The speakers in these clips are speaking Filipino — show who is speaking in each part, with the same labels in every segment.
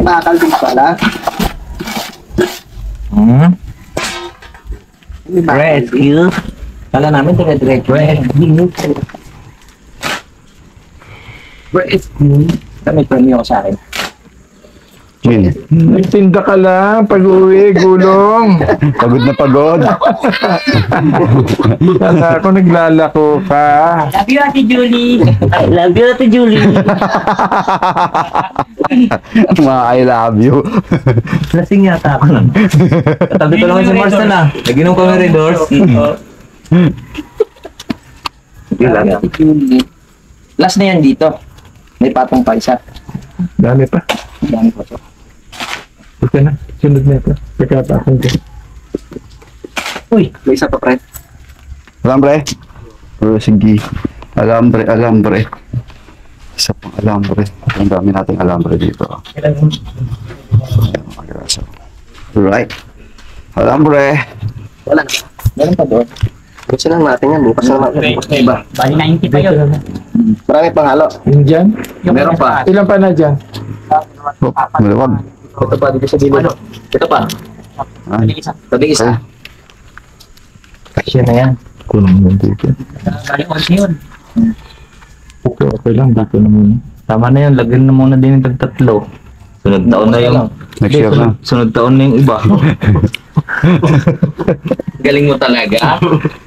Speaker 1: bakal din pala.
Speaker 2: Rescue. Kala namin dire-diretso. Rescue. Kami premium sa akin.
Speaker 3: Nagtinda ka lang, pag-uwi, gulong.
Speaker 4: Pagod na pagod.
Speaker 3: Kala ko naglalako ka.
Speaker 2: Love you, Ate Julie. I love you, Ate Julie.
Speaker 4: Mga I love you.
Speaker 2: Lasing yata ako lang. Katabi ko naman si Marston ah. Naginom kami rin doors. Ate Julie. Last na yan dito. May patong pa isa.
Speaker 3: Dami pa.
Speaker 2: Dami pa to.
Speaker 3: Ito na, sunod na ito. Pagkatapon ko.
Speaker 2: Uy, may isa pa pre.
Speaker 4: Alambre. Oh, sige. Alambre. Isa pang alambre. Ang dami nating alambre dito. Alright. Alambre.
Speaker 1: Wala na. Meron pa doon. Gusto lang natin yan. Bukas na natin. Bukas na iba.
Speaker 2: Bali 90 pa yun.
Speaker 1: Marami pang halo.
Speaker 3: Yung dyan?
Speaker 1: Meron pa.
Speaker 3: Ilan pa na dyan?
Speaker 4: Oh, maluwag.
Speaker 1: Ito pa dito sa dilo. Ito pa. Tabi isa.
Speaker 2: Kasi na yan.
Speaker 3: Kulang mo dito.
Speaker 2: Bali 11 yun.
Speaker 3: Okay lang, dito na muna.
Speaker 2: Tama na yun. Lagyan na muna din yung tatlo. Sunod taon na yung...
Speaker 4: Next year na.
Speaker 2: Sunod taon na yung iba. Galing mo talaga.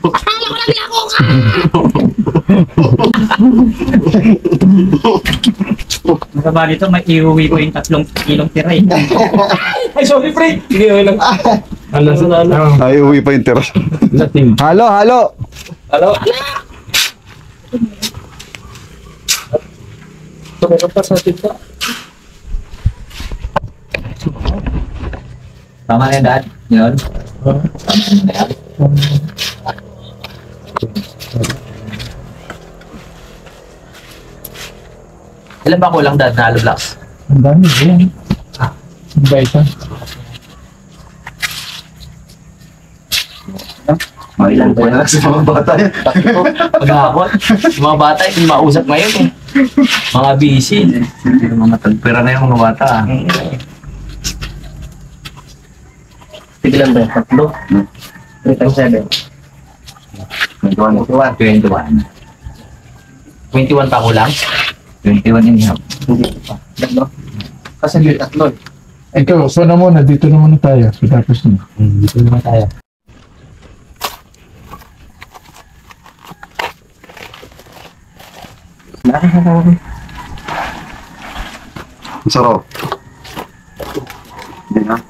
Speaker 2: Akala ko lang ako ka! Magkaba dito, may iuwi ko yung 3 kilong tira eh. Ay, sorry, pre! Hindi, okay lang.
Speaker 4: Ay, uwi pa yung tira. Halo.
Speaker 1: Halo? Meron pa sa tita.
Speaker 2: Tama na yung dad? Yun? Tama na yan? Ilan ba kulang dad na halo blocks?
Speaker 3: Ang dami yan. Ang ba ito?
Speaker 2: Ilan ba yan?
Speaker 1: Sa mga bata yan.
Speaker 2: Paghapon. Yung mga bata, hindi mausap ngayon eh. Mga busy. Mga tagpira na yung mga bata.
Speaker 1: Tigilan ba yan? 3? 3 times 7.
Speaker 2: 21 pa kulang? 21 and a half.
Speaker 1: Hindi pa. Tatlo. Kasi hindi 3.
Speaker 3: Ito, so na muna. Dito na muna tayo. So tapos na.
Speaker 2: Dito naman tayo.
Speaker 4: Ang sarap. Hindi na.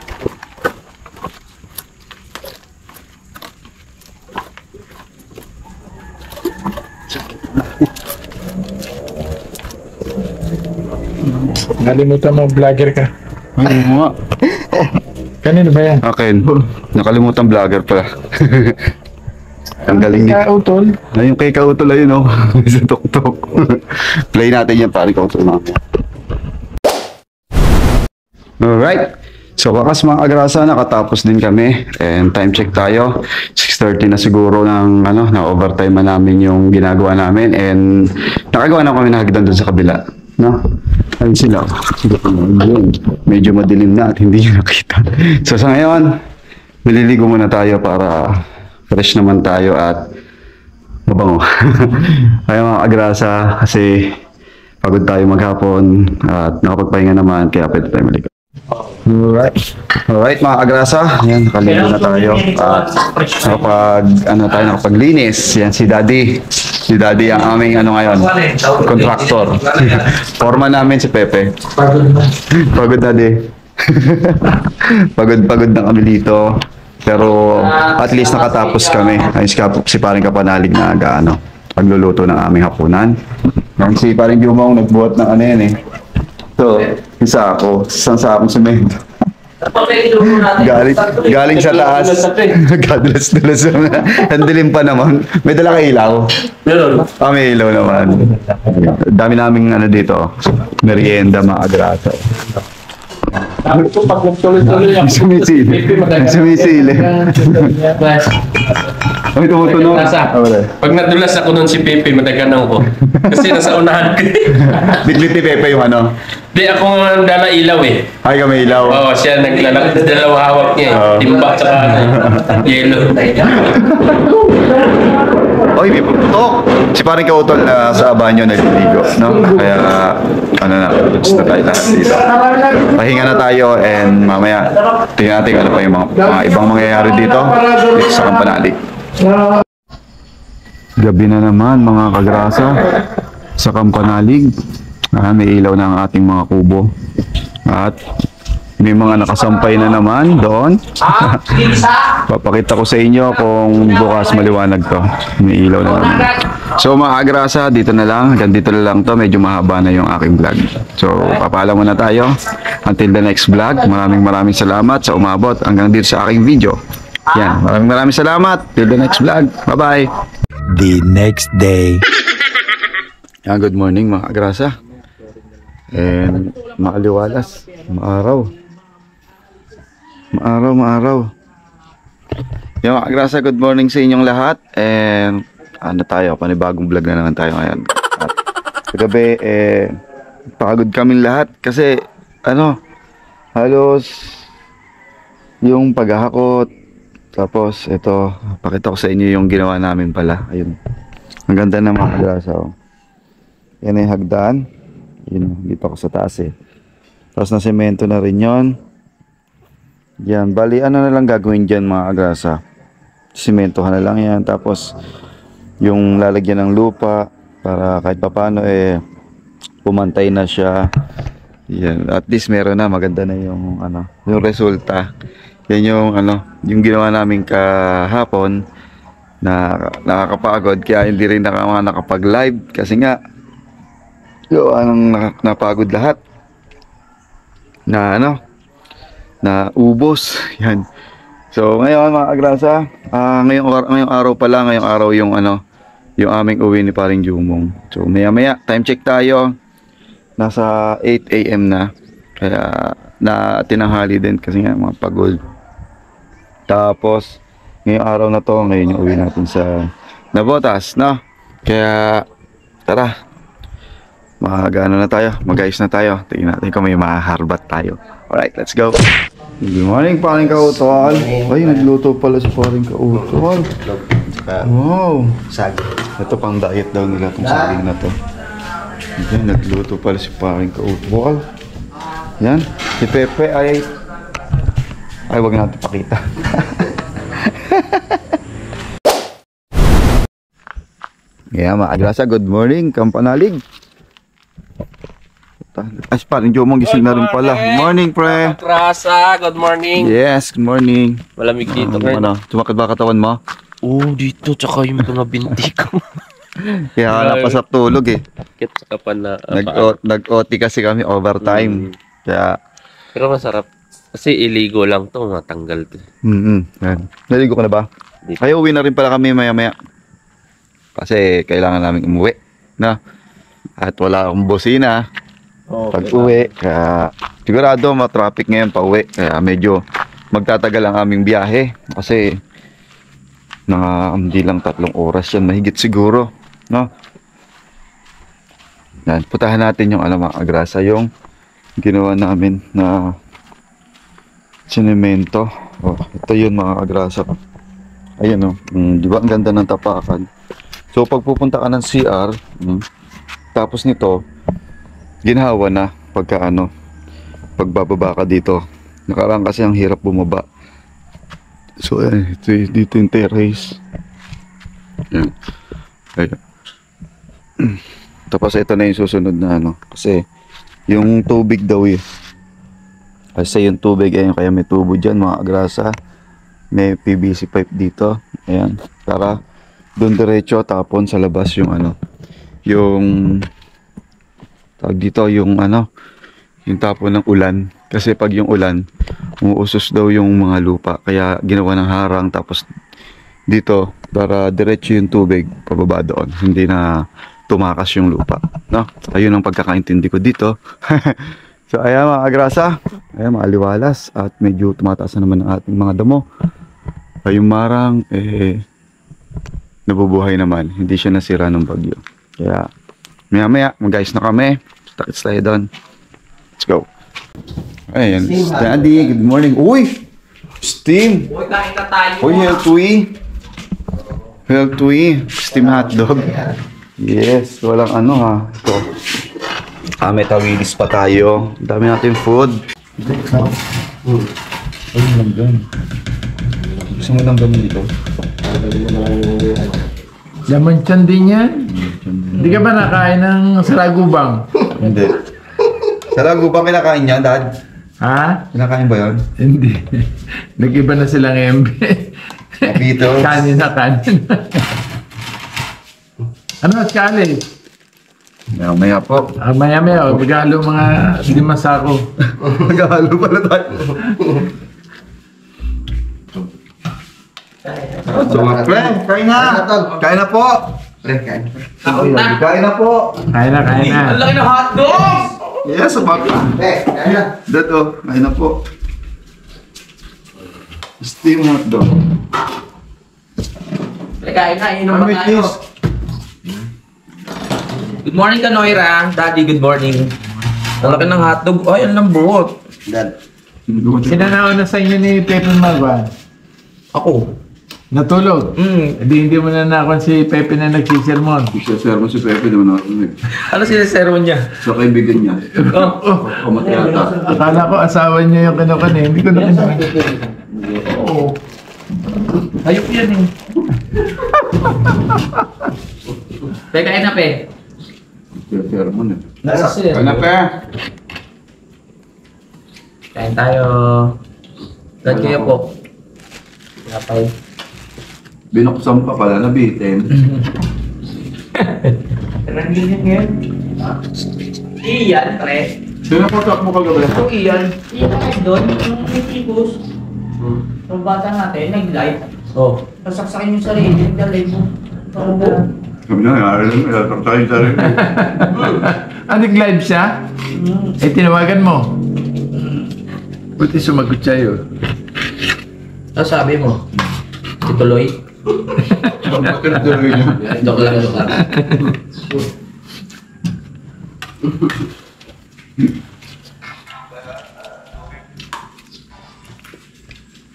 Speaker 3: Nalimutan mo, vlogger ka.
Speaker 4: Ay, mga.
Speaker 3: Kanino ba yan?
Speaker 4: Akin. Nakalimutan vlogger pala. Ang galing niya.
Speaker 3: Kautol.
Speaker 4: Ay, yung kay Kautol ayun, oh. Sa tuktok. Play natin yan, pare Kautol namin. Alright. So, kakas mga agrasa, nakatapos din kami. And time check tayo. 6:30 na siguro ng, na-overtime na namin yung ginagawa namin. And nakagawa na kami nakagitan doon sa kabila. No? Ayun sila. Medyo madilim na at hindi nyo nakita. So, sa ngayon, maliligo muna tayo para fresh naman tayo at mabango. Ay mga agrasa, kasi pagod tayo maghapon at nakapagpahinga naman, kaya pwede tayo maligo. Alright mga agrasa, yan, nakaligo na tayo at nakapaglinis. Yan si Daddy. Si Daddy ang aming ngayon, contractor. Forma namin si Pepe. Pagod Daddy. Pagod na kami dito. Pero at least nakatapos kami. Ayos si paring kapanalig na pagluluto ng aming hapunan. Yan si paring Jumong nagbuhat ng yan eh. So, isa ako, isang sakong semento. Galing sa taas. Gadulas-dulas na. Ang dilim pa naman. May dala ka ilaw? May ilaw naman. Dami naming dito. Merienda, mga agrasa. Sumisili. Ay, tumutunog.
Speaker 5: Nasa.
Speaker 4: Wala.
Speaker 5: Pag nadulas ako nun si Pepe, madaganan ko. Kasi nasa unahan ko.
Speaker 4: Bitbit ni Pepe yung ano.
Speaker 5: Di ako nga dala ilaw eh.
Speaker 4: Ay, kami ilaw.
Speaker 5: Oo, siya naglalak. Dalawang hawak niya eh. Timba tsaka yelo.
Speaker 4: Oy, may putok. Si parang kautol na sa banyo naliligo, no? Kaya, ano na, gusto na tayo lahat dito. Pahinga na tayo and mamaya, tingnan natin ano pa yung mga ibang mangyayari dito sa Kampanalig. Gabi na naman mga kagrasa sa Kampanalig. May ilaw na ang ating mga kubo. At may mga nakasampay na naman doon. Papakita ko sa inyo kung bukas maliwanag to. May ilaw na naman. So mga agrasa, dito na lang. Hanggang dito na lang to. Medyo mahaba na yung aking vlog. So papaalam muna tayo. Until the next vlog. Maraming salamat sa umabot hanggang dito sa aking video. Yan. Maraming salamat. Till the next vlog. Bye bye.
Speaker 6: The next day.
Speaker 4: Yan, good morning mga agrasa. And maaliwalas. Maaraw. Maaraw. Yung mga grasa, good morning sa inyong lahat. And ano tayo, panibagong vlog na naman tayo ngayon. At kagabi, pagod kaming lahat kasi ano, halos yung paghahakot. Tapos ito, pakita ko sa inyo yung ginawa namin pala. Ayun. Ang ganda ng mga grasa. Oh. Yan yung hagdan. Yun, dito ako sa taas eh. Tapos na semento na rin yon. Yan, bali ano na lang gagawin dyan mga agrasa. Sementohan na lang yan. Tapos yung lalagyan ng lupa para kahit papano pumantay na siya. Yan, at least meron na, maganda na yung ano, yung resulta. Yan yung ano, yung ginawa namin kahapon na nakakapagod kaya hindi rin nakapag-live kasi nga napagod lahat. Na ano, na ubos. Yan. So ngayon mga agrasa, ngayong araw pala, ngayong araw yung ano, yung aming uwi ni Paring Jumong. So maya time check tayo. Nasa 8 AM na. Kaya na tinanghali din kasi nga mga pagod. Tapos ngayong araw na to, ngayon yung uwi natin sa Navotas, no? Kaya tara. Mag-ano na tayo, mag-ayos na tayo. Tingnan natin kung may maharbat tayo. Alright, let's go. Good morning, Paring Kautol. Ay, nagluto pala si Paring Kautol. Wow. Ito pang diet daw nila itong saging na to. Yan, nagluto pala si Paring Kautol. Yan, si Pepe ay wag natin pakita. Yeah, mga agrasa, good morning, Kampanalig. As Paring Jomong gising na rin pala. Morning, pre.
Speaker 5: Krasa, good morning.
Speaker 4: Yes, good morning.
Speaker 5: Malamig dito ngayon.
Speaker 4: Ano, sumakit ba katawan mo?
Speaker 5: Oo, dito. Tsaka yung mga binti ko.
Speaker 4: Kaya napasap tulog eh.
Speaker 5: Kit sa kapan na.
Speaker 4: Nag-OT kasi kami overtime. Kaya
Speaker 5: Pero masarap. Kasi iligo lang to, matanggal to.
Speaker 4: yan. Naligo ka na ba? Ay, uwi na rin pala kami maya-maya. Kasi kailangan namin umuwi. Na? At wala akong busina. Pag uwi, kaya sigurado ma-traffic ngayon pa uwi. Kaya medyo magtatagal ang aming biyahe. Kasi hindi lang 3 oras yan. Mahigit siguro. No? Yan, putahan natin yung mga agrasa. Yung ginawa namin na sinemento. Ito yun mga agrasa. Ayun di ba ang ganda ng tapakan. So pag pupunta ka ng CR, tapos nito ginawa na pagbababa ka dito. Nakaraan kasi ang hirap bumaba. So dito yung terrace. Yan. Ayun. Tapos ito na yung susunod na kasi yung tubig daw kasi yung tubig kaya may tubo dyan mga agrasa. May PVC pipe dito. Ayan. Para doon diretso tapon sa labas yung yung tawag dito yung yung tapon ng ulan. Kasi pag yung ulan umuusos daw yung mga lupa, kaya ginawa ng harang. Tapos dito para diretso yung tubig pababa doon, hindi na tumakas yung lupa, no? Ayun ang pagkakaintindi ko dito. So ayan mga agrasa, ayan maaliwalas at medyo tumataas na naman ang ating mga damo. Yung marang nabubuhay naman. Hindi siya nasira ng bagyo. Kaya, maya-maya, mag-guys na kami. Takits tayo doon. Let's go. Ayan. Daddy, good morning. Uy! Steam!
Speaker 2: Uy, kain na tayo.
Speaker 4: Uy, healthy. Steam hotdog. Yes, walang ano ha. Ito. May tawilis pa tayo. Ang dami natin food. Ay, langgam. Gusto mo langgam dito?
Speaker 3: Laman tiyan din yan. Hindi ka ba nakain ng saragubang?
Speaker 4: Hindi. Salago ba kinakain niya, Dad?
Speaker 3: Ha?
Speaker 4: Kinakain ba yun?
Speaker 3: Hindi. Nag-iba na silang embe.
Speaker 4: Beatles.
Speaker 3: Kanin na. Ano, Charlie?
Speaker 4: Maya po.
Speaker 3: Maya-maya, magalo mga 5 sako.
Speaker 4: Nagahalo pala tayo. So, pre, kain na. Kain na po.
Speaker 1: Kain.
Speaker 4: Kain na po.
Speaker 3: Kain na.
Speaker 2: Ang laki ng hotdog!
Speaker 4: Yes, umaka.
Speaker 1: Kain na.
Speaker 4: Dato, kain na po. Steam hotdog.
Speaker 2: Kain na, inom ba tayo? Good morning ka, Noira. Daddy, good morning. Ang laki ng hotdog. Ay, ang lambot.
Speaker 1: Dad.
Speaker 3: Sino nauna sa inyo ni Pepe Marwan?
Speaker 2: Ako.
Speaker 3: Natulog? Hindi mo na nakon si Pepe na nagsisermon.
Speaker 4: Sermo si Pepe naman ako.
Speaker 2: Ano sinasermon niya?
Speaker 4: Sa kaibigan niya. Kamatay ata.
Speaker 3: Akala ko asawa niya yung kinukan eh. Hindi ko na kinukan.
Speaker 2: Oo. Ayok yan eh. Pe, kain na, Pe.
Speaker 4: Sermo na.
Speaker 2: Nasa sir.
Speaker 4: Kain na, Pe.
Speaker 2: Kain tayo. Saan kayo po? Kapay.
Speaker 4: Binuksan pa pala, nabitin.
Speaker 2: Ranginan ngayon. Iyan, pre.
Speaker 4: Sino po talk mo kagabi?
Speaker 2: Ito iyan. Iyan doon, yung may tipos. Yung bata natin, nag-live. Oh. Nasaksakin yung sarili, nag-live mo.
Speaker 4: Sabi na, nakatak tayo sa rin.
Speaker 3: Nag-live siya? Eh, tinawagan mo. Buti sumagot siya yun.
Speaker 2: Ano sabi mo? Ituloy?
Speaker 4: Bakit tuloy niya?
Speaker 2: Joke lang.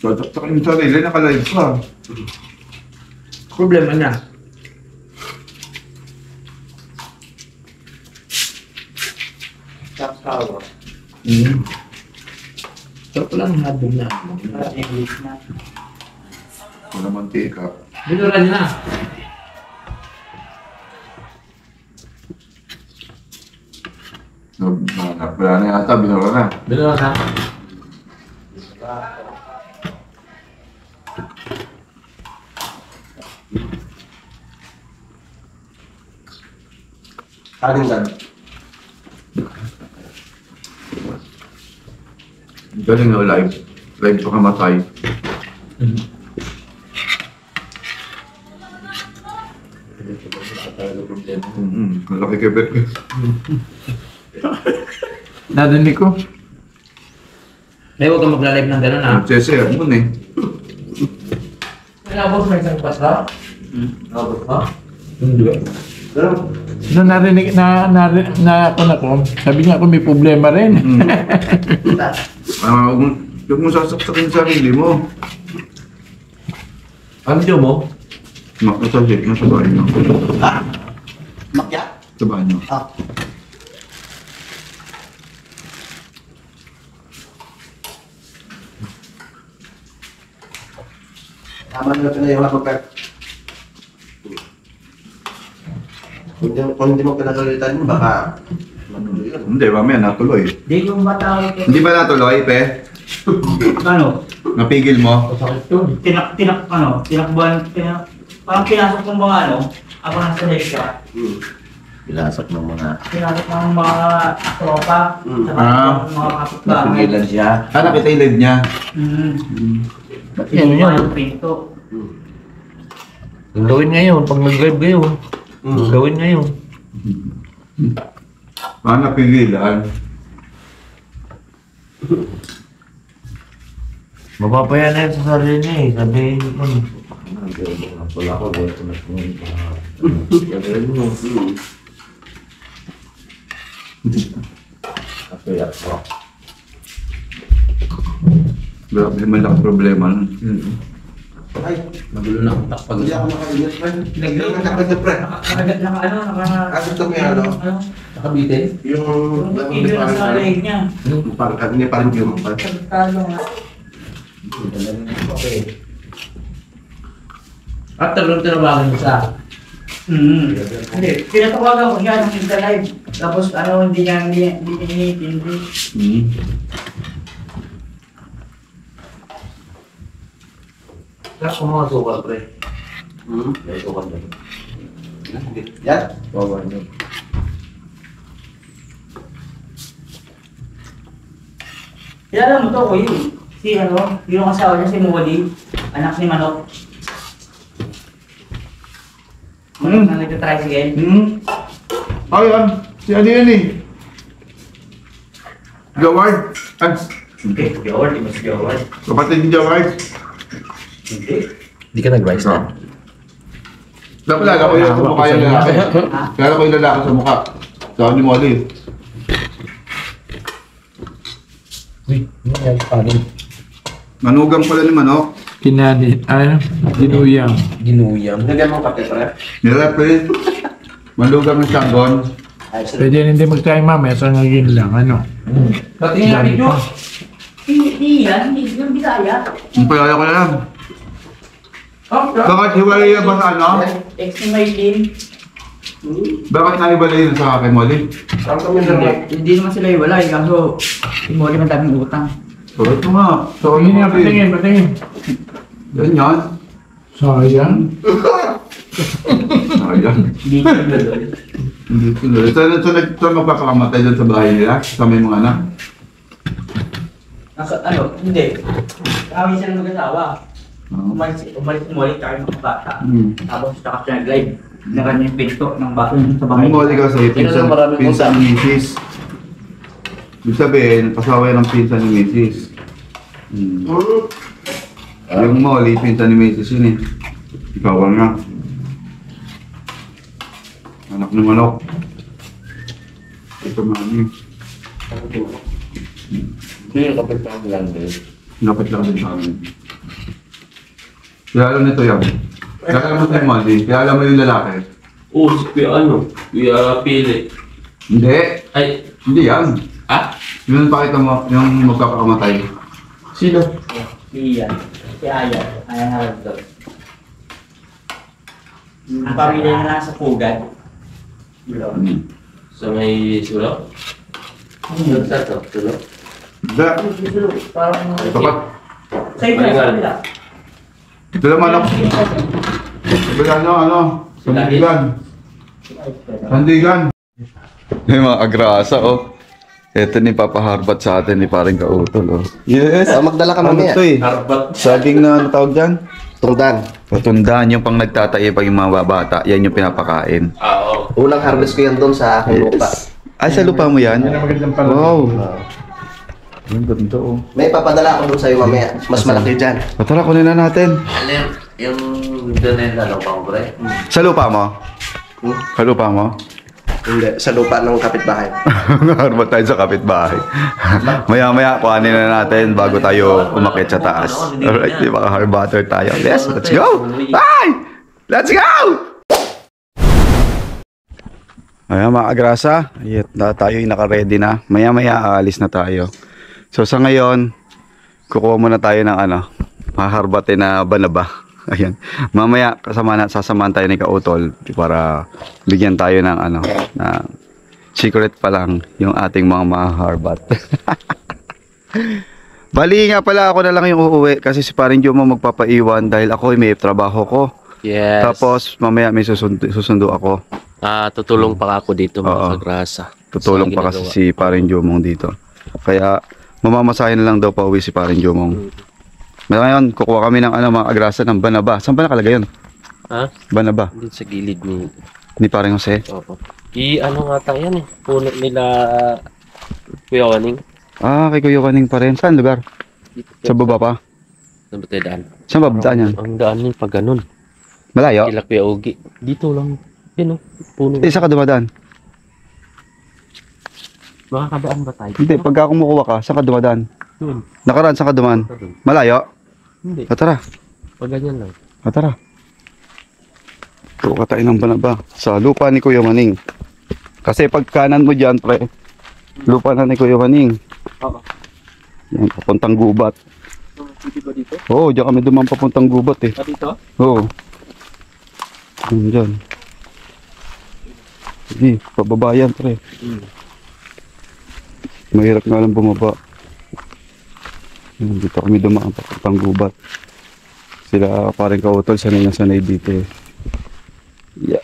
Speaker 4: Tatak yung sarili, naka-live pa.
Speaker 2: Problema niya. Sarap lang ang hotdog na.
Speaker 4: Wala mantika.
Speaker 2: Binuran na.
Speaker 4: Wala na yata, binura na.
Speaker 2: Binuran na.
Speaker 1: Kanin, Dad.
Speaker 4: Galing na live. Live pa kamatay. Malaki kebet ko.
Speaker 3: Narinig ko.
Speaker 2: Eh, huwag kang magla-live ng gano'n ha.
Speaker 4: Nagseser mo eh.
Speaker 2: Nalabot mo isang pasta? Nalabot ka? Hindi.
Speaker 3: Nung narinig na ako, sabi niya ako may problema rin.
Speaker 4: Huwag mo sasaksakin sa sarili mo.
Speaker 2: Ano dyan mo?
Speaker 4: Nasa bahay nyo.
Speaker 1: Makya?
Speaker 4: Sa bahay nyo.
Speaker 1: Tama na yung ako, Pep. Kung hindi mo pinagalitan yun, baka matuloy yun.
Speaker 4: Hindi, mamaya natuloy.
Speaker 2: Hindi yung bata ko.
Speaker 4: Hindi ba natuloy, Pe?
Speaker 7: Ano?
Speaker 4: Napigil mo?
Speaker 7: Tinakbuhan, parang pinasok ng mga ano, ako nasa Lesya.
Speaker 1: Pinasok ng mga...
Speaker 7: Pinasok ng mga tropa,
Speaker 4: Ah.
Speaker 7: mga kapitbahay.
Speaker 1: siya.
Speaker 4: Nakita yung live niya.
Speaker 7: Yan yun. Pinto.
Speaker 2: Gawin ngayon, pag nag-live kayo. Gawin ngayon.
Speaker 3: Mapapaya na yan sa sarili niya eh. Sabihin ko.
Speaker 4: Grabe naman lang ang problema nun.
Speaker 5: Magulo na ang takpag. Nakabitin?
Speaker 7: Yung
Speaker 2: Ibig na sa leg niya.
Speaker 1: Parang yung
Speaker 2: Talo nga.
Speaker 3: After nung tinawagan mo sa
Speaker 2: Hindi, pinatawagan ko siya ng Insta Live. Tapos hindi niya iniintindi.
Speaker 3: Kaya kung mga sukal, pre.
Speaker 1: May sukal na. Yan.
Speaker 3: Bawa niyo.
Speaker 2: Kilala mo to, Kuya. Yung asawa niya, si Molly. Anak ni Manok. Manok na nagtatricycle.
Speaker 4: Yan. Si ano yan eh? Jaward. Ay,
Speaker 7: Hindi, Jaward, mas Jaward.
Speaker 4: kapatid ni Jaward.
Speaker 7: Hindi.
Speaker 5: Hindi ka nag-rise na.
Speaker 4: Napalala ko yung sa mukha yung lalaki. Kaya ko yung lalaki sa mukha. Sa ni Molly.
Speaker 5: Uy, ano yan? Paano?
Speaker 4: Manugang pala ni Manok.
Speaker 3: Kinani, ginuyang.
Speaker 5: Ginuyam.
Speaker 1: Lagyan mo kape, pre.
Speaker 4: Nirepre. Manugang ng sanggon.
Speaker 3: Pwede hindi magtayo mamaya sa ngagin lang, ano.
Speaker 5: Pati nga video.
Speaker 2: Hindi yan, hindi yung Bisaya.
Speaker 4: Ang palala ko na lang. Bakit hiwalay yan ba sa ano?
Speaker 2: Ex ni Maylin.
Speaker 4: Bakit nahiwalay yun sa akin, Molly?
Speaker 2: Hindi naman sila iwalay, kaso si Molly man daming utang.
Speaker 4: So, ito nga. So,
Speaker 3: Patingin nga, patingin.
Speaker 4: Yan yan.
Speaker 3: Sayang.
Speaker 4: Ayan.
Speaker 2: Hindi ko doon.
Speaker 4: Hindi tuloy. Saan magpapakamatay dyan sa bahay nila? Sa may mga anak?
Speaker 2: Hindi. Kami sila mag-asawa. Umalis si Molly, kaya yung mga bata. Tapos saka siya nag-live. Nakan yung pinto ng bahay sa bahay.
Speaker 4: Ang Molly kasi, pinsan ni Mrs. Ibig sabihin, kasawa yan ang pinsan ni Mrs. Yung Molly, pinsan ni Mrs. yun eh. Ikaw nga. Anak ng manok. Ito mami.
Speaker 5: Hindi, kapit pa ang lang din.
Speaker 4: Napit lang din sa amin. Kilala nito yan. Kilala mo tayo Molly. Kilala mo yung lalaki.
Speaker 5: Oo, si Kuya Pili.
Speaker 4: Hindi.
Speaker 5: Ay,
Speaker 4: Hindi yan.
Speaker 5: ah?
Speaker 4: Yun ang pakita mo, yung magpapakamatay.
Speaker 5: Sino?
Speaker 2: Si Ian. Si Aya. Aya nga lang doon. Ang pamilya na nasa Pugad.
Speaker 5: Sa may sulo? Ano sa to? Sulo?
Speaker 4: Hindi.
Speaker 2: Parang
Speaker 4: Tapat.
Speaker 2: sa iba sa kanila.
Speaker 4: Ito naman ako. Sabihan nyo, Sandigan. Sandigan. Yung mga agrasa, oh. Ito ni Papa Harbat sa atin ni paring Kautol, oh. Yes.
Speaker 1: Magdala ka mamaya.
Speaker 4: Ano to eh?
Speaker 5: Harbat.
Speaker 4: Saging na ano tawag dyan?
Speaker 1: Tungdan.
Speaker 4: Patundaan yung pang nagtatayo pag yung mga babata. Yan yung pinapakain.
Speaker 5: Oo.
Speaker 1: Unang harvest ko yan doon sa aking lupa.
Speaker 4: Ay, sa lupa mo yan?
Speaker 3: Yan ang magandang pala.
Speaker 4: Wow. Yung ganda, oh.
Speaker 1: May papadala ako doon sa'yo mamaya. Mas malaki dyan.
Speaker 4: Tara, kunin na natin.
Speaker 5: Yung doon na yung lalong pre.
Speaker 4: Sa lupa mo? Sa lupa mo?
Speaker 1: Hindi, sa lupa ng kapitbahay.
Speaker 4: Harbat tayo sa kapitbahay. Maya-maya, kuhanin na natin bago tayo umakit sa taas. Alright, di ba? Harbatter tayo. Yes, let's go! Ay! Let's go! Ayan mga agrasa, tayo yung naka-ready na. Maya-maya, aalis na tayo. So sa ngayon, kukuha muna tayo ng maharbatin na banaba. Ayan. Mamaya sasamahan tayo ni Kautol para bigyan tayo ng na secret pa lang yung ating mga maharbat. Bali nga pala ako na lang yung uuwi kasi si Paring Jomo magpapaiwan dahil ako may trabaho ko.
Speaker 5: Yes.
Speaker 4: Tapos mamaya may susundo ako.
Speaker 5: Tutulong pa ako dito
Speaker 4: Oo.
Speaker 5: mga kagrasa.
Speaker 4: Tutulong pa kasi si Paring Jomong dito. Kaya mamamasahin na lang daw pa uwi si Paring Jomong. Ngayon, kukuha kami ng mga agrasa ng banaba. Saan ba nakalagay yun?
Speaker 5: Ha?
Speaker 4: Banaba.
Speaker 5: Dito sa gilid
Speaker 4: Ni Paring Jose.
Speaker 5: Oo. Ano nga tayo yan eh. Puno nila Kuya Waning.
Speaker 4: Kay Kuya Kaning pa rin. Saan lugar?
Speaker 5: Dito.
Speaker 4: Sa baba pa?
Speaker 5: Saan ba tayo daan?
Speaker 4: Saan ba daan yan?
Speaker 5: Ang daan yun pag ganun.
Speaker 4: Malayo?
Speaker 5: Kila Kuya Ogi. Dito lang. Yun o. Puno.
Speaker 4: Eh, saan ka dumadaan?
Speaker 5: Makakadaan ba tayo?
Speaker 4: Hindi, pagka kumukuha ka, saan ka dumadaan?
Speaker 5: Doon.
Speaker 4: Nakaraan, saan ka dumaan?
Speaker 5: Doon.
Speaker 4: Malayo?
Speaker 5: Hindi.
Speaker 4: Tara.
Speaker 5: Pag ganyan lang.
Speaker 4: Tara. Ito ka tayo ng banaba sa lupa ni Kuya Maning. Kasi pag kanan mo dyan, pre, lupa na ni Kuya Maning.
Speaker 5: Oo.
Speaker 4: Yan, papuntang gubat.
Speaker 5: Pwede ba dito?
Speaker 4: Oo, dyan kami dumaan papuntang gubat eh.
Speaker 5: Ah, dito?
Speaker 4: Oo. Yan dyan. Sige, pababa yan, pre. Mahirap nga lang bumaba. Yan, dito kami dumaan papuntang gubat. Sila parang kautol, sanay na sanay dito eh. Yeah,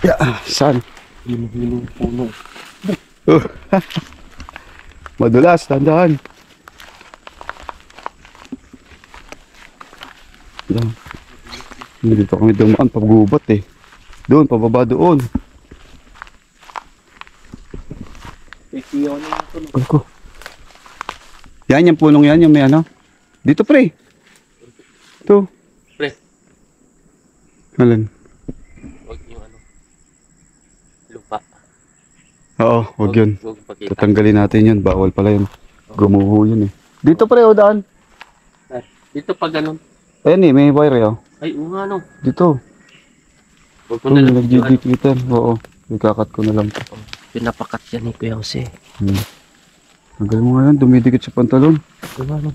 Speaker 4: yeah, saan?
Speaker 5: Hilo-hilo puno.
Speaker 4: Oh. Madulas, tandaan. Yan. Dito kami dumaan, pagubat eh. Doon, pababa doon. Ko. Yan, yung punong yan, yung may ano. Dito, pre. Ito.
Speaker 5: Pre.
Speaker 4: Alin?
Speaker 5: Huwag yung ano. Lupa.
Speaker 4: Oo, wag yun.
Speaker 5: Huwag pakita.
Speaker 4: Tatanggalin natin yun. Bawal pala yun. Gumuho yun eh. Dito, pre, o daan.
Speaker 5: Dito pag ganun.
Speaker 4: Ayan eh, may wire eh. Oh.
Speaker 5: Ay, nga no.
Speaker 4: Dito.
Speaker 5: Huwag ko na lang yung ano.
Speaker 4: Nagdidikitan. Oo. Ikakat ko na lang to.
Speaker 5: Pinapakat yan ni Kuya Jose.
Speaker 4: Tagal mo nga yan. Dumidikit sa pantalon.
Speaker 5: Nga no.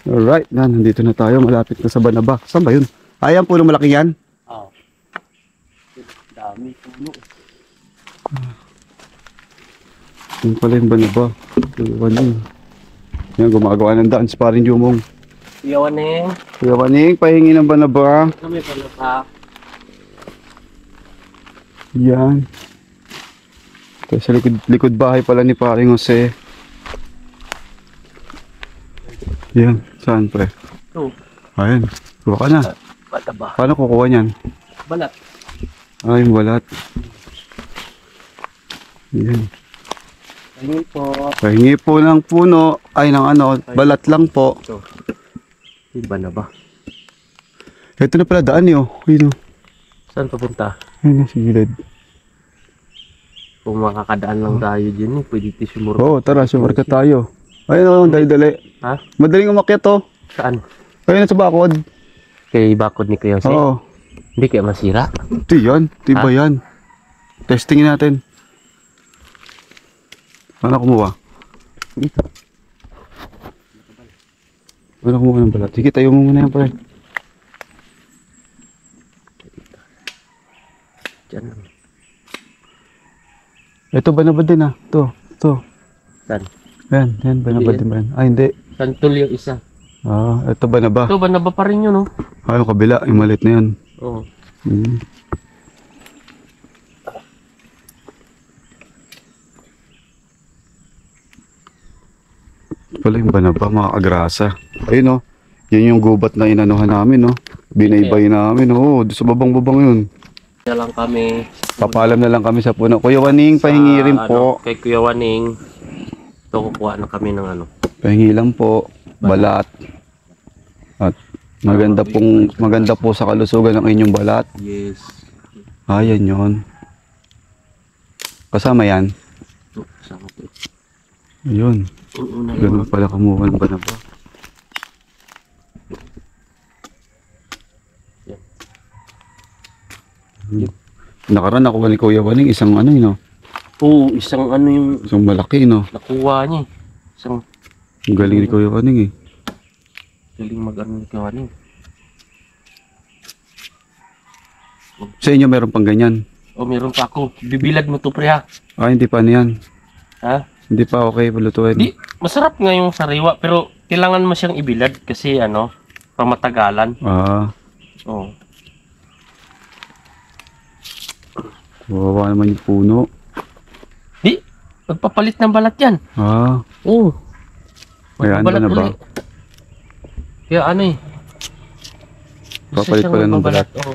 Speaker 4: Alright. Yan. Nandito na tayo. Malapit na sa Banaba. Saan ba yun? Ayan po ng malaki yan.
Speaker 5: Oo. Dami puno.
Speaker 4: Yan pala yung Banaba. Iwan yun. Yan. Gumagawa ng daan. Sparring Jumong.
Speaker 5: Kuya Waneng.
Speaker 4: Kuya Maning, pahingi ng Banaba.
Speaker 5: Kami pala pa.
Speaker 4: Yan. Ito sa likod bahay pala ni Paring Jose. Yan. Saan, pre?
Speaker 5: Ito.
Speaker 4: Ayan. Kuha ka na.
Speaker 5: Bata ba?
Speaker 4: Paano kukuha niyan?
Speaker 5: Balat.
Speaker 4: Ay, balat. Yan.
Speaker 5: Ayun po.
Speaker 4: Pahingi po ng puno. Ay, ng ano. Balat lang po.
Speaker 5: Iba na ba?
Speaker 4: Ito na pala daan niyo. Ayun o.
Speaker 5: Saan papunta?
Speaker 4: Ayun na, sa gilid.
Speaker 5: Kung makakadaan lang tayo dyan, pwede tisumuro.
Speaker 4: Oo, tara. Sumarka tayo. Ayun o, dali-dali.
Speaker 5: Ha?
Speaker 4: Madaling umakyat o.
Speaker 5: Saan?
Speaker 4: Ayun na sa bakod.
Speaker 5: Kay bakod ni Kuya Jose?
Speaker 4: Oo.
Speaker 5: Hindi kaya masira?
Speaker 4: Ito yan. Ito ba yan? Testingin natin. Paano kumuha?
Speaker 5: Dito.
Speaker 4: Paano kumuha ng balat? Sige, tayo mo muna yan, pre.
Speaker 5: Diyan lang.
Speaker 4: Ito Banaba din ah. Ito.
Speaker 5: Saan?
Speaker 4: Yan, Banaba din ba yan? Ah, hindi.
Speaker 5: Santol yung isa.
Speaker 4: Ah, ito Banaba.
Speaker 5: Ito ba na ba pa rin yun, no?
Speaker 4: Ah, yung kabila, yung maliit na yan.
Speaker 5: Oo.
Speaker 4: Pala yung Banaba, mga agrasa. Ayun oh. Yun yung gubat na inanuhan namin, no? Binaybay namin, oh. Doon sa babang-babang yun.
Speaker 5: Kaya lang kami.
Speaker 4: Papalam na lang kami sa puno. Kuya Waning, pahingi rin po.
Speaker 5: Kay Kuya Waning. Ito, kukuha na kami ng ano.
Speaker 4: Pahingi lang po. Balat. At maganda po sa kalusugan ng inyong balat.
Speaker 5: Yes.
Speaker 4: Ah, yan yun. Kasama yan.
Speaker 5: Ito, kasama ito.
Speaker 4: Ayun.
Speaker 5: Una
Speaker 4: Ganun pala kumuha ng Banaba. Nakaraan nakuha ni Kuya Waning isang ano yun, no?
Speaker 5: Oo, isang ano yung
Speaker 4: Isang malaki, no?
Speaker 5: nakuha niya. Isang
Speaker 4: Ang galing ni Kuya Waning, eh.
Speaker 5: galing mag-ano ni Kuya Waning.
Speaker 4: Sa inyo meron pang ganyan?
Speaker 5: O, meron pa ako. Bibilad mo to, pre, ha?
Speaker 4: Ah, hindi pa ano yan.
Speaker 5: Ha?
Speaker 4: Hindi pa okay palutuin.
Speaker 5: Di, masarap nga yung sariwa, pero kailangan mo siyang ibilad kasi ano, pamatagalan.
Speaker 4: Ah,
Speaker 5: Oo.
Speaker 4: kawawa naman yung puno.
Speaker 5: Di, magpapalit ng balat yan.
Speaker 4: Ah,
Speaker 5: Oo.
Speaker 4: kaya ano
Speaker 5: Magbabalat
Speaker 4: na ba?
Speaker 5: ulit. Kaya ano eh.
Speaker 4: Papalit pala ng balat.
Speaker 5: Oo.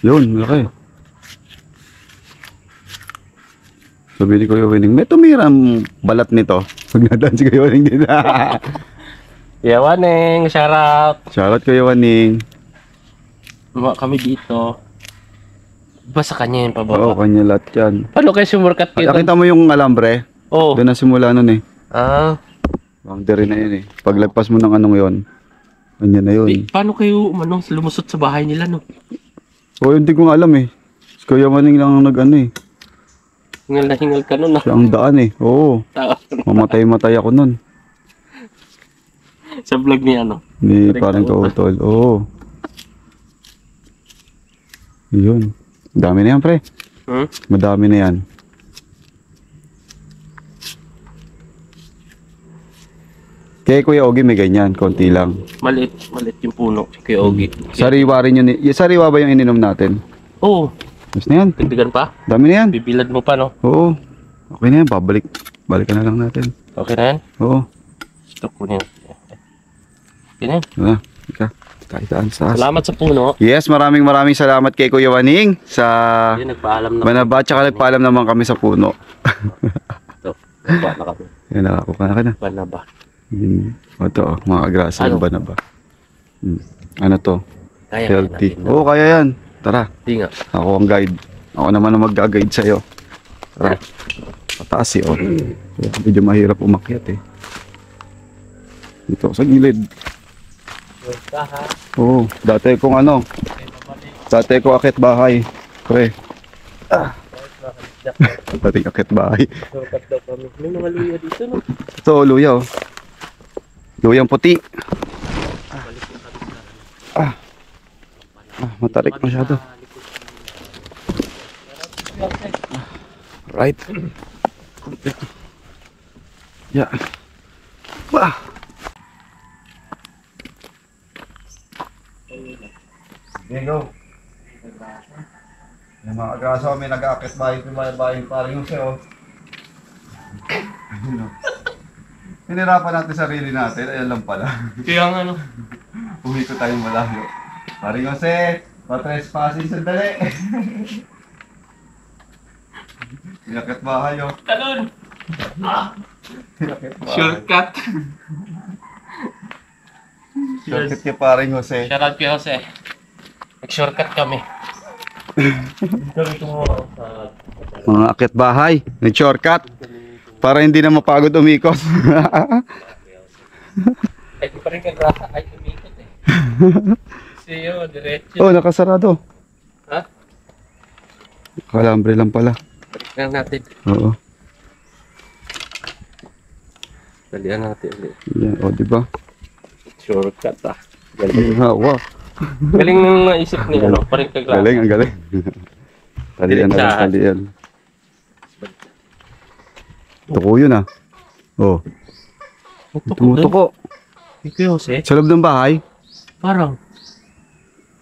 Speaker 4: Yun, malaki. Sabi ni Kuya Winning, may tumirang balat nito. Pag nadaan si Kuya Winning dito.
Speaker 5: Yeah, Waneng, shout out.
Speaker 4: Shoutout Kuya Winning.
Speaker 5: Mga kami dito. Ba sa kanya yung
Speaker 4: Oo,
Speaker 5: pababa?
Speaker 4: kanya lahat yan.
Speaker 5: Paano kayo sumurkat kayo?
Speaker 4: Nakita mo yung alambre?
Speaker 5: Oh.
Speaker 4: Doon na simula nun eh.
Speaker 5: Ah.
Speaker 4: Boundary na yun eh. Paglagpas mo ng anong yon, kanya na yun.
Speaker 5: Paano kayo lumusot sa bahay nila, no?
Speaker 4: Oo, hindi ko nga alam eh. Si Kuya Winning lang ang nag-ano eh.
Speaker 5: Hingal na hingal ka nun, ah.
Speaker 4: Siya ang daan eh. Oo. Mamatay-matay ako nun.
Speaker 5: Sa vlog ni ano?
Speaker 4: Ni parang kautol. Oo. Yun. Dami na yan, pre.
Speaker 5: Hmm?
Speaker 4: Madami na yan. Kaya Kuya Ogie may ganyan, konti lang.
Speaker 5: Maliit yung puno. Kay Ogie.
Speaker 4: Sariwa rin yun. Sariwa ba yung ininom natin?
Speaker 5: Oo.
Speaker 4: Mas na yan.
Speaker 5: Dagdagan pa?
Speaker 4: Dami na yan.
Speaker 5: Bibilad mo pa, no?
Speaker 4: Oo. Okay na yan. Balikan na lang natin.
Speaker 5: Okay na yan?
Speaker 4: Oo.
Speaker 5: Ito kunin. Okay na yan.
Speaker 4: Wala. Ika. Kaitaan sa
Speaker 5: Salamat sa puno.
Speaker 4: Yes, maraming salamat kay Kuya Winning sa
Speaker 5: Hindi, nagpaalam na.
Speaker 4: Banaba, tsaka nagpaalam naman kami sa puno.
Speaker 5: Ito. Nagpa na kami.
Speaker 4: Yan, nakakuha na ka na.
Speaker 5: Banaba.
Speaker 4: Ito, mga agrasa
Speaker 5: Ano?
Speaker 4: yung Banaba. Ano to?
Speaker 5: Kaya
Speaker 4: Healthy.
Speaker 5: natin.
Speaker 4: Oo, kaya yan. Tara,
Speaker 5: Hindi nga.
Speaker 4: ako ang guide. Ako naman ang mag-guide sa'yo. Tara. Pataas eh, oh. Medyo mahirap umakyat eh. Dito sa gilid. Oo, dati kong akit bahay. Pre. Dating akit bahay.
Speaker 5: Shortcut daw kami. May mga luya dito, no?
Speaker 4: Ito, luya oh. Luyang puti. Matarik masyado. Right. Yeah. Wah. There you go. Yung mga agrasa, may nag-aakit bahay paring yung sa'yo. Pinirapan natin sarili natin, ayan lang pala.
Speaker 5: Kaya nga, no?
Speaker 4: Umikot tayong malayo. Paring Jose, pa-trespassing sandali. Pinakit bahay oh.
Speaker 5: Talon!
Speaker 4: Pinakit bahay.
Speaker 5: Shortcut.
Speaker 4: Shortcut kay paring Jose.
Speaker 5: Shout out kay Jose. Nag-shortcut kami. Kami kumuha sa...
Speaker 4: Mga akit bahay, nag-shortcut. Para hindi na mapagod umikot.
Speaker 5: Ay, di pa rin kagrasa. Ay, umikot eh. Siyo, diretso.
Speaker 4: Oh, nakasarado.
Speaker 5: Ha?
Speaker 4: Kalambre lang pala.
Speaker 5: Balik lang natin.
Speaker 4: Oo.
Speaker 5: Dalian natin ulit.
Speaker 4: Yan, oh, di ba?
Speaker 5: Shortcut ah. Galing.
Speaker 4: Hawa.
Speaker 5: Galing nang naisip ni ano, pa rin kagrasa.
Speaker 4: Galing, ang galing. Talian na lang,
Speaker 5: Diretsahan.
Speaker 4: talian. Tuko yun ah. Oh, tumutuko.
Speaker 5: Ikaw, Jose?
Speaker 4: Sa loob ng bahay?
Speaker 5: Parang.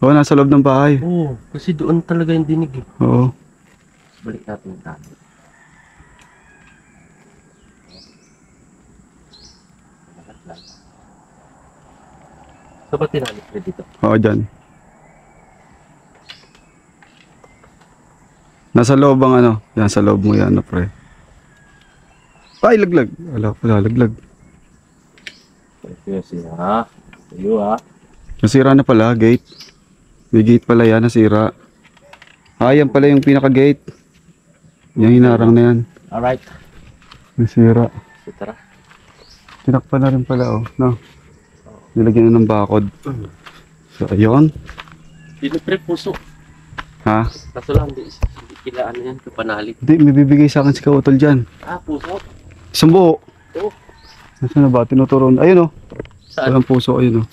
Speaker 4: Oo, nasa loob ng bahay.
Speaker 5: Oo, kasi doon talaga yung dinig eh.
Speaker 4: Oo.
Speaker 5: Balik natin yung tayo. So ba't tinalik na dito?
Speaker 4: Oo, dyan. Nasa loob ang ano? Yan, sa loob mo yan, pre. Ay, laglag. Wala, laglag.
Speaker 5: Ito siya. Tayo ha.
Speaker 4: Nasira na pala, gate. May gate pala yan, nasira. Ah, yan pala yung pinaka-gate. Yung hinarang na yan.
Speaker 5: Alright.
Speaker 4: Nasira.
Speaker 5: So tara.
Speaker 4: Tinakpan na rin pala, oh. No? Nilagyan na ng bakod. So, ayun.
Speaker 5: Dito pre, puso.
Speaker 4: Ha?
Speaker 5: Kaso lang, hindi kila ano yan, kapanalig.
Speaker 4: Hindi, may bibigay sa akin si Kautol dyan.
Speaker 5: Ah, puso?
Speaker 4: Isang buo.
Speaker 5: Oo.
Speaker 4: Nasaan na ba? Tinuturon. Ayun, oh.
Speaker 5: Saan?
Speaker 4: Walang puso, ayun, oh.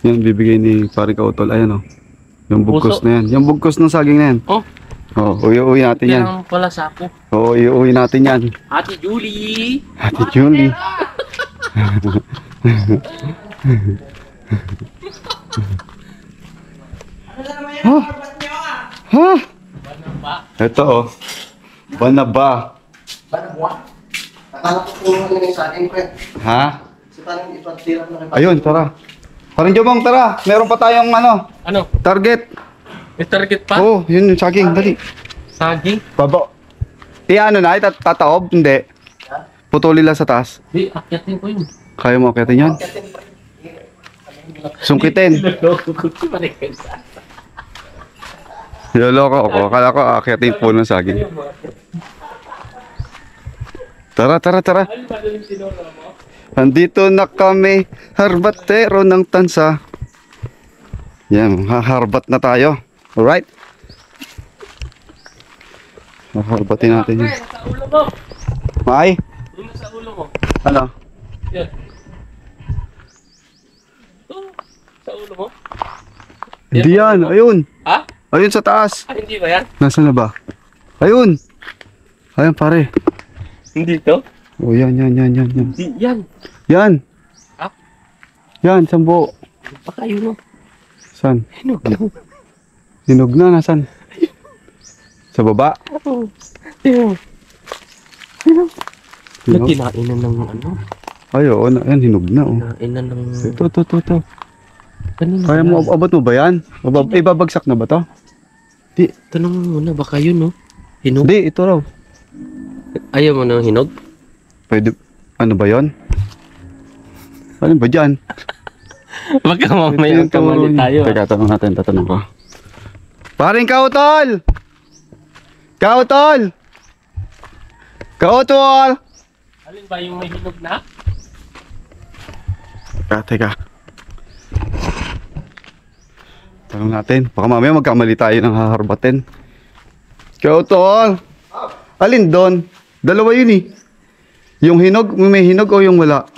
Speaker 4: Yan, bibigay ni Pare Kautol. Ayun, oh. Yung bugkos
Speaker 5: Puso?
Speaker 4: na yan. Yung bugkos ng saging na yan.
Speaker 5: Oh,
Speaker 4: Oo, uwi natin yan.
Speaker 5: kaya pala sako.
Speaker 4: Oo, iuwi natin yan.
Speaker 5: Ate Julie!
Speaker 4: Ate Julie. Ha? Ito, oh. Banaba.
Speaker 1: Akala ko kung ano yung sa akin, pre.
Speaker 4: Ha?
Speaker 1: Kasi parang ipatira mo na kayo.
Speaker 4: Ayun, tara. Parang Jomong, tara. Meron pa tayong ano,
Speaker 5: Ano?
Speaker 4: target.
Speaker 5: May target pa?
Speaker 4: Oo, yun yung saging. Dali.
Speaker 5: Saging?
Speaker 4: Baba. Ano na, tataob? Hindi. Putulin lang sa taas.
Speaker 5: Di, akyatin ko yun.
Speaker 4: Kaya mo akitin yan? Sungkitin. Niloloko ako. Akala ko akitin po ng saging. Tara. Andito na kami, harbatero ng tansa. Yan, haharbat na tayo. Alright? Haharbatin natin yan.
Speaker 5: Sa ulo mo.
Speaker 4: May?
Speaker 5: Yun sa ulo mo.
Speaker 4: Ano?
Speaker 5: Yan. Sa ulo mo.
Speaker 4: Hindi yan, ayun.
Speaker 5: Ha?
Speaker 4: Ayun sa taas.
Speaker 5: Ah, hindi ba yan?
Speaker 4: Nasaan na ba? Ayun. Ayun pare.
Speaker 5: Hindi to?
Speaker 4: Oh, yan.
Speaker 5: Hindi yan.
Speaker 4: Yan.
Speaker 5: Ah?
Speaker 4: Yan, sambo.
Speaker 5: Baka yun o.
Speaker 4: Saan?
Speaker 5: Hinog lang.
Speaker 4: Hinog na, nasan? Sa baba?
Speaker 5: Hinog.
Speaker 4: Hinog?
Speaker 5: Nagkinain na ng ano?
Speaker 4: Ay, oo, yan, hinog na, oh.
Speaker 5: Kinain na ng...
Speaker 4: Ito.
Speaker 5: Kanina
Speaker 4: Kaya mo,
Speaker 5: na.
Speaker 4: abot mo ba yan? Ibabagsak na ba to?
Speaker 5: Di, tanong mo muna. Baka yun o. Hinog.
Speaker 4: Hindi, ito raw.
Speaker 5: Ayaw mo ng hinog?
Speaker 4: Pwede, ano ba yon? Ano ba dyan?
Speaker 5: Baka mamaya kamali tayo.
Speaker 4: Teka, tatanong ko. Paring kautol! Kautol!
Speaker 5: Alin ba yung may hinog na?
Speaker 4: Teka. Tanong natin. Baka mamaya magkamali tayo ng haharbatin. Kautol! Alin doon? Dalawa yun eh. Yung hinog, may hinog o yung wala?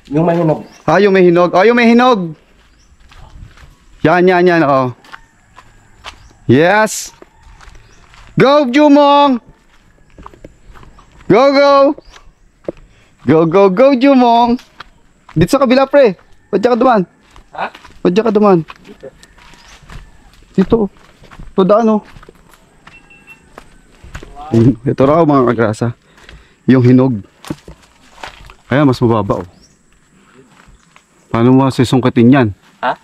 Speaker 1: Yung may hinog.
Speaker 4: Yung may hinog. Yung may hinog! Yan, oo. Yes! Go, Jumong! Go, Jumong! Dito sa kabila, pre. Ba't ka duman?
Speaker 5: Ha?
Speaker 4: Ba't ka duman? Dito. Ito daan, oh. Ito raw, mga kagrasa. Yung hinog. Kaya mas mababa, oh. Paano mo sisungkitin yan?
Speaker 5: Ha?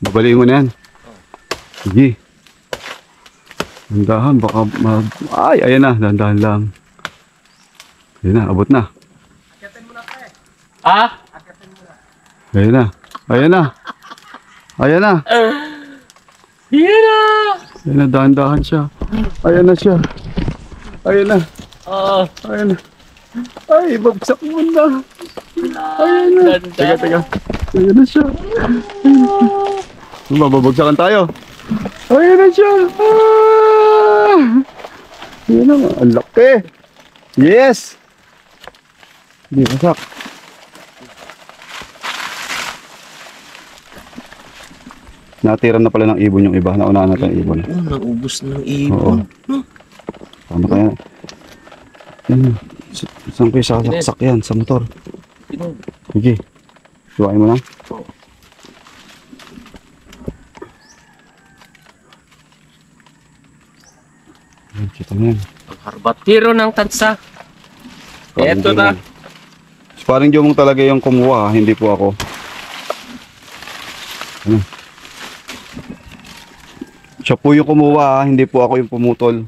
Speaker 4: Babaliin mo na yan. Sige. Dandahan, baka ay, ayan na, dandahan lang. Ayan na, abot na.
Speaker 5: Ah?
Speaker 4: Ayan na. Ayan na, dahan-dahan siya. Ayan na siya. Ayan na. Ay, babsak mo na. Ayan na. Teka. Ayan na siya. Mababagsakan tayo. Ayan na siya. Ayan na, ang laki. Yes. Hindi masak. Natira na pala ng ibon yung iba. Naunahan natin ang ibon.
Speaker 5: Naubos ng ibon.
Speaker 4: Tama kaya. Yan. Saan ko yung sasaksak yan? Sa motor. Sige. Suwain mo na. Yan, kita mo yan.
Speaker 5: Ang harbatiro ng tansa. Eto na.
Speaker 4: Parang Jomong talaga yung kumuha, hindi po ako. Ano? Siya po yung kumuha, hindi po ako yung pumutol.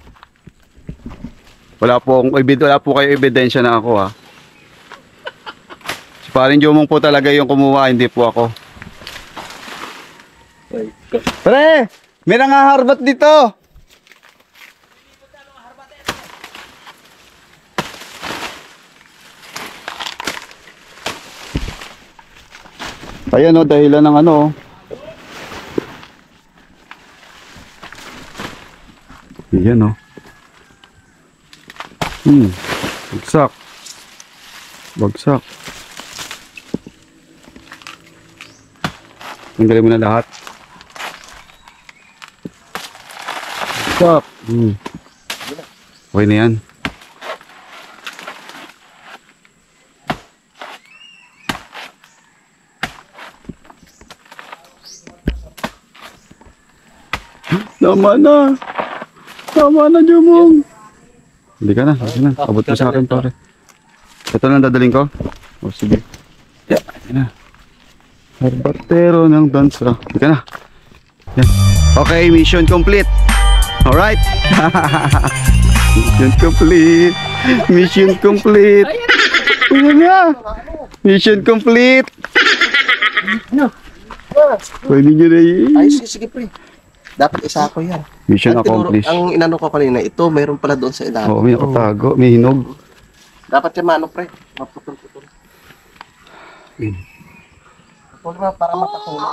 Speaker 4: Wala po kayo ebidensya na ako, ha. Parang Jomong po talaga yung kumuha, hindi po ako. Pre! May nangaharbat dito! Ayan o, dahilan ng ano. Ayan o. Bagsak. Tanggalin mo na lahat. Bagsak. Okay na yan. Tama na, Jomong. Hindi ka na. Abot mo sa akin, pare. Ito lang dadaling ko. O, sige. Yan na. Harbatero ng dansa. Hindi ka na. Yan. Okay, mission complete. Alright. Mission complete. Mission complete. Ayan na. Mission complete. Pwede nyo na yun.
Speaker 1: Ay, sige pre. Dapat isa ko yan.
Speaker 4: Mission
Speaker 1: Ang tinuro-
Speaker 4: accomplished.
Speaker 1: Ang inano ko kanina, ito mayroon pala doon sa ilalim.
Speaker 4: Oo, may nakatago. May hinog.
Speaker 1: Dapat yung mano pre. Maputol-putol. Putol na para makatulog.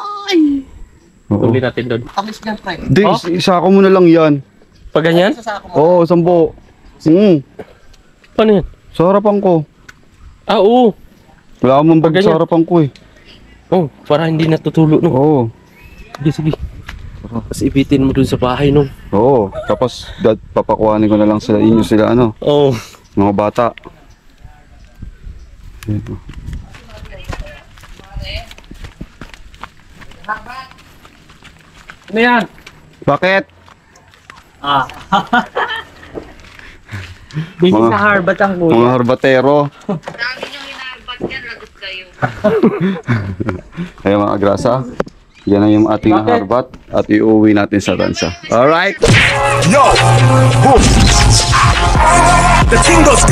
Speaker 4: Oo.
Speaker 5: Tuloy natin doon.
Speaker 1: Tamis yan pre.
Speaker 4: Hindi, isa ko muna lang yan.
Speaker 5: Pag ganyan?
Speaker 1: Sa ako mo.
Speaker 4: Oo, 10.
Speaker 5: Paano yan?
Speaker 4: Sa harapan ko.
Speaker 5: Ah, oo.
Speaker 4: Wala akong bag
Speaker 5: Ganyan.
Speaker 4: sa harapan ko eh.
Speaker 5: Oh, para hindi natutulo, no?
Speaker 4: Oo.
Speaker 5: Sige, sige. Tapos ibitin mo dun sa bahay, no?
Speaker 4: Oo. Tapos papakuhanin ko na lang sila inyo sila ano,
Speaker 5: Oo.
Speaker 4: mga bata.
Speaker 5: Ano yan?
Speaker 4: Bakit?
Speaker 2: Busy
Speaker 4: Mga-
Speaker 2: sa Harvard ang
Speaker 4: Mga
Speaker 2: kuya.
Speaker 4: harbatero.
Speaker 8: Dami nyo hinarbat yan, lagot kayo.
Speaker 4: Kaya mga grasa, yan na yung ating harbat at iuwi natin sa tansa. Alright?
Speaker 6: Yo! Boom! The thing goes.